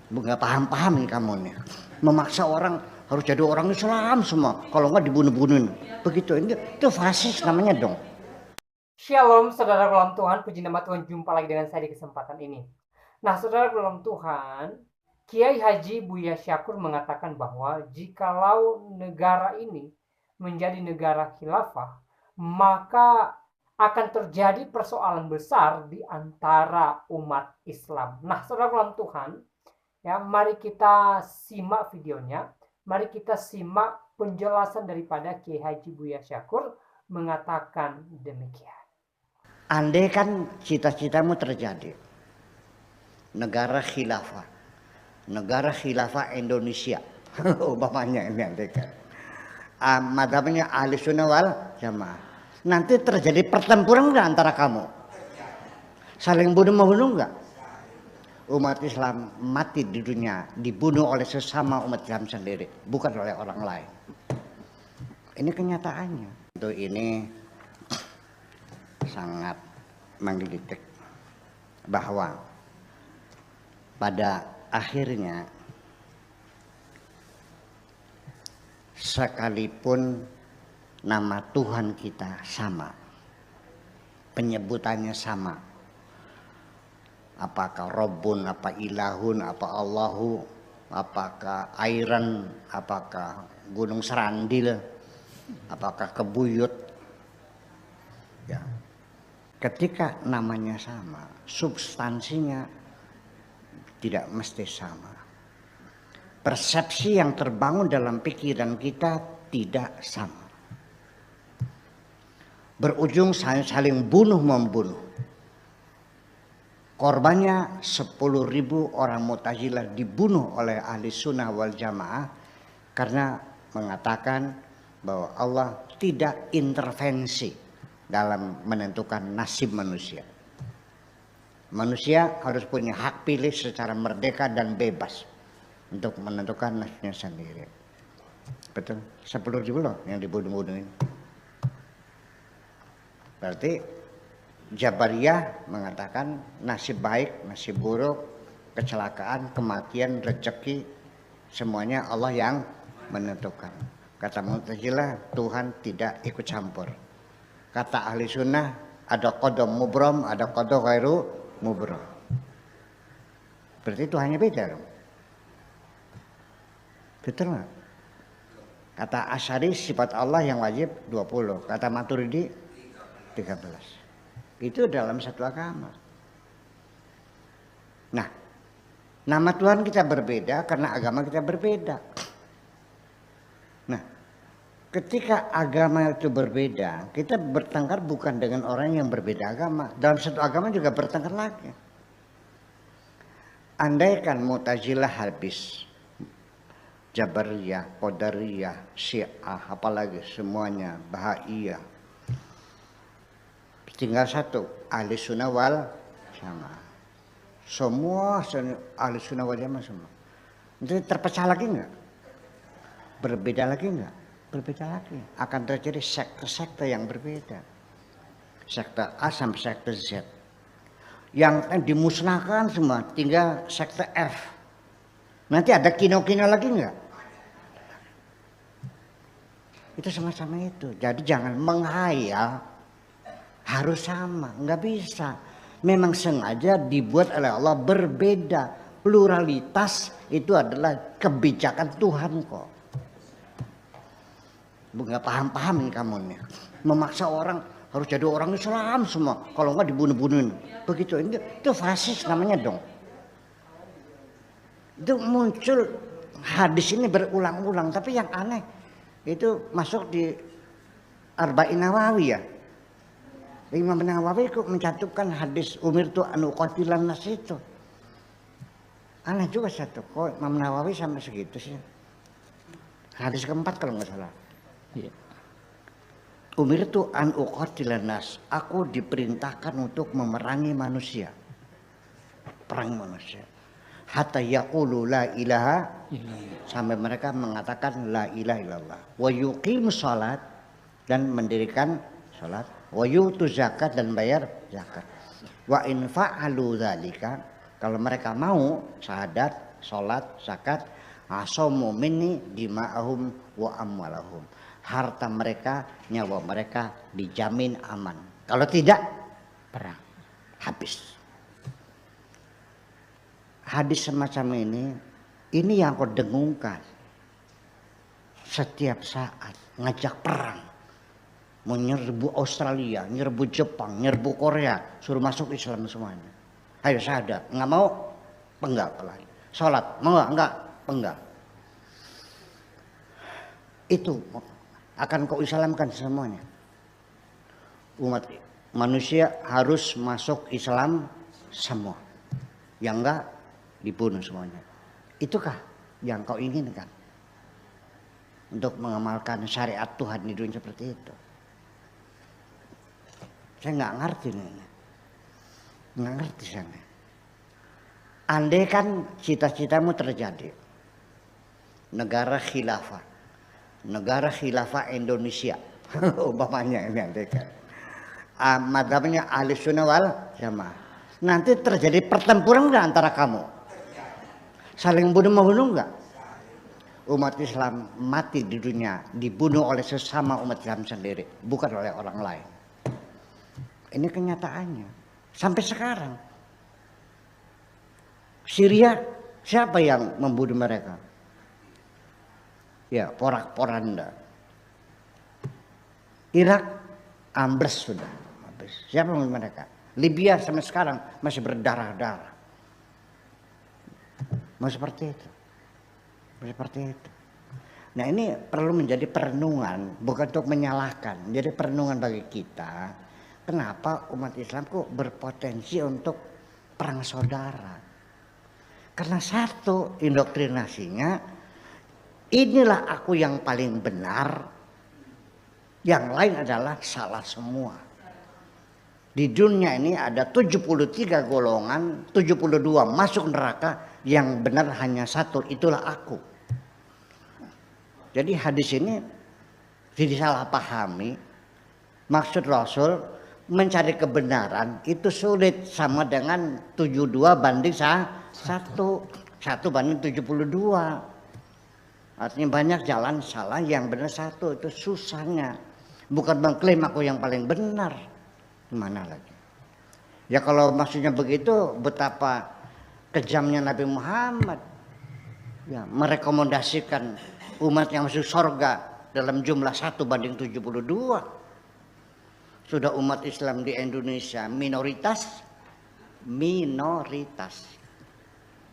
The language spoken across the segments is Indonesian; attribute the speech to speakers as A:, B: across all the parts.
A: Nggak paham-paham nih kamu nih. Memaksa orang harus jadi orang Islam semua. Kalau nggak dibunuh-bunuhin. Begitu, itu fasis namanya dong.
B: Shalom, saudara dalam Tuhan. Puji nama Tuhan, jumpa lagi dengan saya di kesempatan ini. Nah, saudara dalam Tuhan, Kiai Haji Buya Syakur mengatakan bahwa jikalau negara ini menjadi negara khilafah, maka akan terjadi persoalan besar di antara umat Islam. Nah, saudara dalam Tuhan, ya, mari kita simak videonya. Mari kita simak penjelasan daripada Kiai Haji Buya Syakur mengatakan demikian.
A: Andai kan cita-citamu terjadi negara khilafah Indonesia, umpamanya ini andai kan madhabnya ahli sunnah wal jamaah, nanti terjadi pertempuran nggak antara kamu, saling bunuh-membunuh nggak? Umat Islam mati di dunia dibunuh oleh sesama umat Islam sendiri, bukan oleh orang lain. Ini kenyataannya. Untuk ini sangat menggelitik bahwa pada akhirnya sekalipun nama Tuhan kita sama, penyebutannya sama, apakah Rabbun, apa Ilahun, apa Allahu, apakah Airan, apakah Gunung Serandil, apakah Kebuyut, ya, ketika namanya sama, substansinya tidak mesti sama. Persepsi yang terbangun dalam pikiran kita tidak sama. Berujung saling bunuh-membunuh. Korbannya 10.000 orang Mu'tazilah dibunuh oleh ahli sunnah wal jamaah karena mengatakan bahwa Allah tidak intervensi dalam menentukan nasib manusia. Manusia harus punya hak pilih secara merdeka dan bebas untuk menentukan nasibnya sendiri. Betul, 10.000 loh yang dibunuh-bunuhin. Berarti Jabariyah mengatakan nasib baik, nasib buruk, kecelakaan, kematian, rezeki, semuanya Allah yang menentukan. Kata Mu'tazilah, Tuhan tidak ikut campur. Kata ahli sunnah, ada qada mubram, ada qada ghairu mubram. Berarti Tuhannya beda dong. Betul nggak? Kata Asy'ari sifat Allah yang wajib 20, kata Maturidi 13. Itu dalam satu agama. Nah, nama Tuhan kita berbeda karena agama kita berbeda. Nah, ketika agama itu berbeda, kita bertengkar bukan dengan orang yang berbeda agama. Dalam satu agama juga bertengkar lagi. Andaikan Mu'tazilah habis, Jabariyah, Qadariyah, Syiah, apalagi semuanya, Bahaiyah, tinggal satu, ahli sunnah wal jamaah. Semua ahli sunnah wal jamaah semua. Nanti terpecah lagi enggak? Berbeda lagi enggak? Berbeda lagi. Akan terjadi sekte-sekte yang berbeda. Sekte A sampai sekte Z. Yang dimusnahkan semua, tinggal sekte F. Nanti ada kino-kino lagi enggak? Itu sama-sama itu. Jadi jangan menghayal harus sama, nggak bisa. Memang sengaja dibuat oleh Allah berbeda. Pluralitas itu adalah kebijakan Tuhan kok. Nggak paham-paham nih kamu nih. Memaksa orang harus jadi orang Islam semua. Kalau nggak dibunuh-bunuhin. Begitu, itu fasis namanya dong. Itu muncul hadis ini berulang-ulang. Tapi yang aneh itu masuk di Arba'in Nawawi ya. Imam Nawawi kok mencantumkan hadis umirtu an uqatilan nas itu. Aneh juga satu, kok Imam Nawawi sampai segitu sih. Hadis keempat kalau nggak salah. Yeah. Umirtu an uqatilan nas, aku diperintahkan untuk memerangi manusia. Perang manusia. Hatta yaqulu la ilaha sampai mereka mengatakan la ilaha illallah. Wa yuqimus shalat dan mendirikan salat. Wa yutu zakat dan bayar zakat. Wa in fa'alu dzalika, Kalau mereka mau syahadat, sholat, zakat, asomu minni dima'ahum wa amwalahum. Harta mereka, nyawa mereka dijamin aman. Kalau tidak, perang. Habis. Hadis semacam ini yang kau dengungkan. Setiap saat ngajak perang. Mau nyerbu Australia, nyerbu Jepang, nyerbu Korea, suruh masuk Islam semuanya. Ayo syahadat, nggak mau, penggal lagi. Sholat, mau nggak, penggal. Itu akan kau Islamkan semuanya. Umat manusia harus masuk Islam semua. Yang enggak dibunuh semuanya. Itukah yang kau inginkan? Untuk mengamalkan syariat Tuhan di dunia seperti itu. Saya nggak ngerti nih. Nggak ngerti saya. Andai kan cita-citamu terjadi. Negara khilafah. Negara khilafah Indonesia. Umpamanya ini andai kan. Madhabnya ahli sunnah wal jamaah. Nanti terjadi pertempuran nggak antara kamu? Saling bunuh-membunuh nggak? Umat Islam mati di dunia dibunuh oleh sesama umat Islam sendiri, bukan oleh orang lain. Ini kenyataannya sampai sekarang. Syria siapa yang membunuh mereka? Ya, porak-poranda. Irak ambles sudah. Siapa yang membunuh mereka? Libya sampai sekarang masih berdarah-darah. Mau seperti itu. Seperti itu. Nah ini perlu menjadi perenungan, bukan untuk menyalahkan. Jadi perenungan bagi kita, kenapa umat Islam kok berpotensi untuk perang saudara? Karena satu indoktrinasinya, inilah aku yang paling benar, yang lain adalah salah semua. Di dunia ini ada 73 golongan, 72 masuk neraka, yang benar hanya satu, itulah aku. Jadi hadis ini disalahpahami. Maksud Rasul mencari kebenaran itu sulit, sama dengan 72 banding 1 banding 72. Artinya banyak jalan salah, yang benar satu, itu susahnya. Bukan mengklaim aku yang paling benar. Gimana lagi? Ya kalau maksudnya begitu, betapa kejamnya Nabi Muhammad. Ya, merekomendasikan umat yang masuk surga dalam jumlah 1 banding 72. Sudah umat Islam di Indonesia minoritas.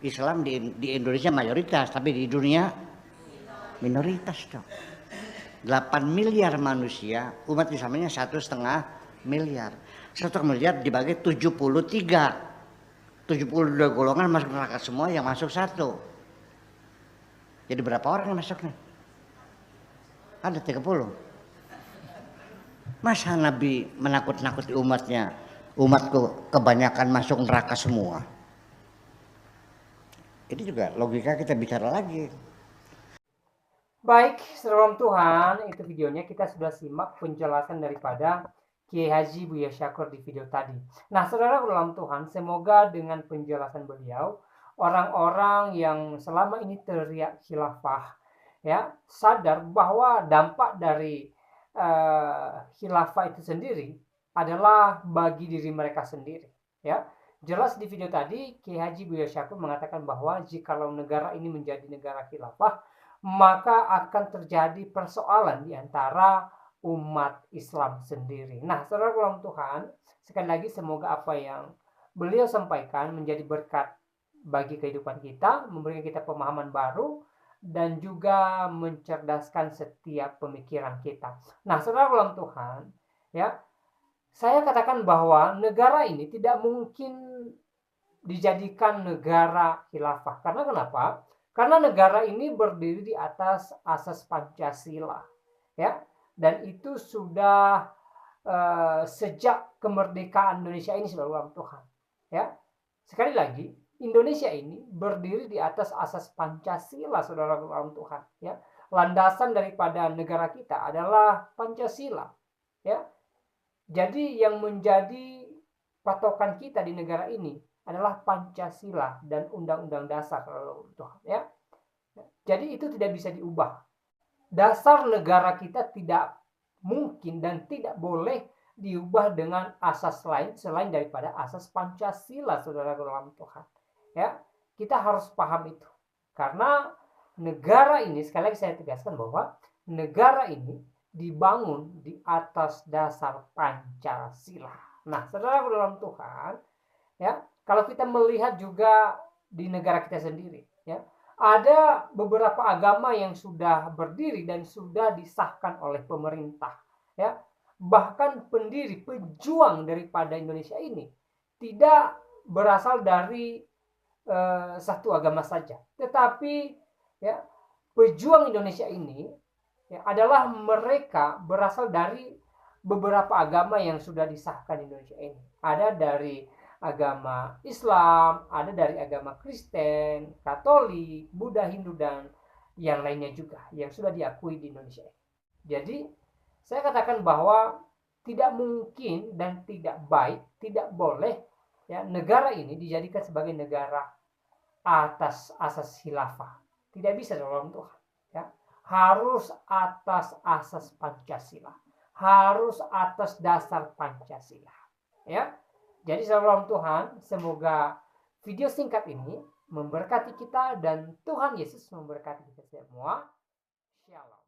A: Islam di Indonesia mayoritas, tapi di dunia minoritas dong. 8 miliar manusia, umat Islamnya 1,5 miliar. 1 miliar dibagi 73. 72 golongan masuk neraka semua, yang masuk 1. Jadi berapa orang yang masuk nih? Ada 30. Masa Nabi menakut-nakuti umatnya? Umatku kebanyakan masuk neraka semua. Ini juga logika kita bicara lagi.
B: Baik, saudara Tuhan, itu videonya. Kita sudah simak penjelasan daripada Kiai Haji Buya Syakur di video tadi. Nah, saudara dalam Tuhan, semoga dengan penjelasan beliau, orang-orang yang selama ini teriak khilafah, ya, sadar bahwa dampak dari khilafah itu sendiri adalah bagi diri mereka sendiri. Ya, jelas di video tadi Kiai Haji Buya Syakur mengatakan bahwa jikalau negara ini menjadi negara khilafah, maka akan terjadi persoalan di antara umat Islam sendiri. Nah, saudara dalam Tuhan, sekali lagi semoga apa yang beliau sampaikan menjadi berkat bagi kehidupan kita, memberikan kita pemahaman baru, dan juga mencerdaskan setiap pemikiran kita. Nah, saudara dalam Tuhan, ya, saya katakan bahwa negara ini tidak mungkin dijadikan negara khilafah. Karena kenapa? Karena negara ini berdiri di atas asas Pancasila, ya, dan itu sudah sejak kemerdekaan Indonesia ini, saudara Tuhan, ya. Sekali lagi, Indonesia ini berdiri di atas asas Pancasila, saudara Tuhan, ya. Landasan daripada negara kita adalah Pancasila, ya. Jadi yang menjadi patokan kita di negara ini adalah Pancasila dan Undang-Undang Dasar Tuhan ya. Jadi itu tidak bisa diubah. Dasar negara kita tidak mungkin dan tidak boleh diubah dengan asas lain selain daripada asas Pancasila, saudara dalam Tuhan. Ya, kita harus paham itu. Karena negara ini, sekali lagi saya tegaskan bahwa negara ini dibangun di atas dasar Pancasila. Nah, saudara dalam Tuhan, ya, kalau kita melihat juga di negara kita sendiri, ya, ada beberapa agama yang sudah berdiri dan sudah disahkan oleh pemerintah, ya. Bahkan pendiri pejuang daripada Indonesia ini tidak berasal dari satu agama saja, tetapi ya pejuang Indonesia ini ya, adalah mereka berasal dari beberapa agama yang sudah disahkan di Indonesia ini. Ada dari agama Islam, ada dari agama Kristen, Katolik, Buddha, Hindu, dan yang lainnya juga yang sudah diakui di Indonesia. Jadi saya katakan bahwa tidak mungkin dan tidak baik, tidak boleh ya negara ini dijadikan sebagai negara atas asas khilafah. Tidak bisa dalam Tuhan. Ya. Harus atas asas Pancasila. Harus atas dasar Pancasila. Ya. Jadi saudara Tuhan, semoga video singkat ini memberkati kita dan Tuhan Yesus memberkati kita semua. Shalom.